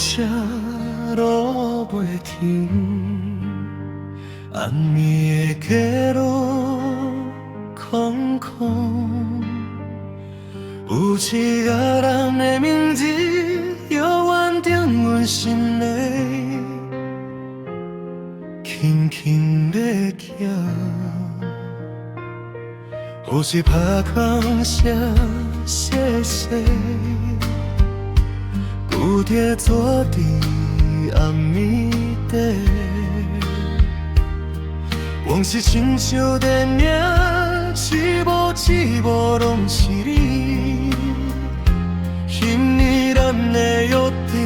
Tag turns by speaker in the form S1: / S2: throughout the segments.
S1: 下路袂停，暗暝的街路空空，有一个人的名字犹原在阮心内，轻轻地叫。有时拍空声，谢谢。有伫坐伫暗暝底，往事亲像电影，一幕一幕拢是你，引你咱的约定。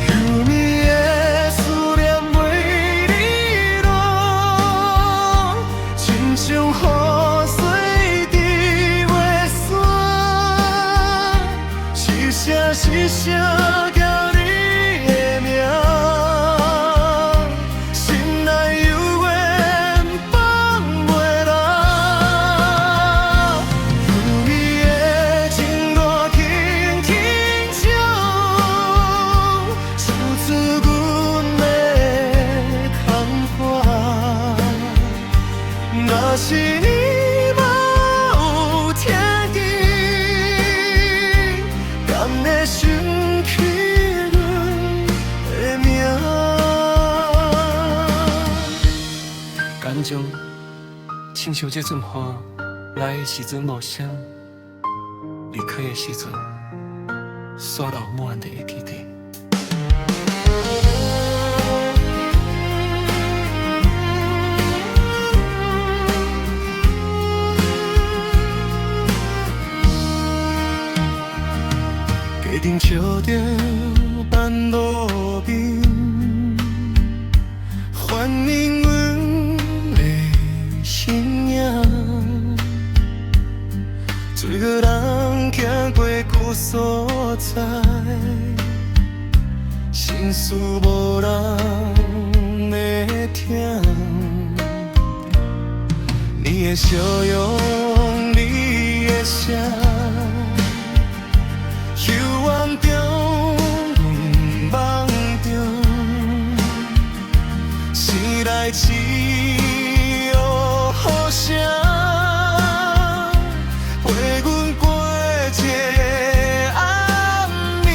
S1: 有你的思念袂离落，亲像雨水。是谁叫你的名？心内犹原放袂落。有你的情歌轻轻唱，唱出阮的空歌。若是你。
S2: 感情亲像这阵花来的时阵无声，离开的时阵煞流满地的记忆。
S1: 家庭笑着办路边，欢迎阮的身影。一个人行过旧所在，心事无人会听。你的笑容，你的声。幽暗中，梦中，醒来只有雨声，陪阮过这个暗暝。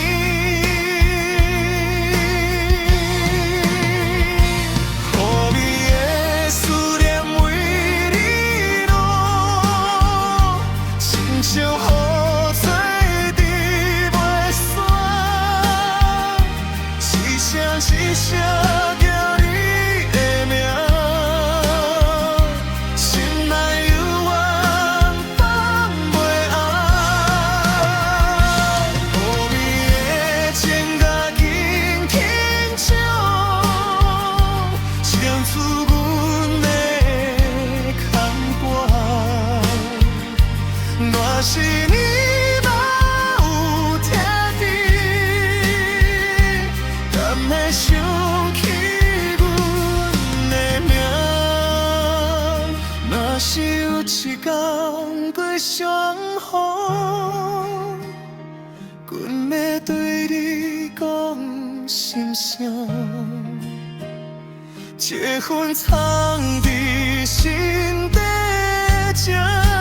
S1: 乎你的思念为你落，亲像雨水。是谁叫你的名？心内犹原放袂下。无味的情歌轻轻唱，唱出阮的空歌。若是你。想起阮的名，若是有一天过伤风，阮要对你讲心声，这份藏伫心底情。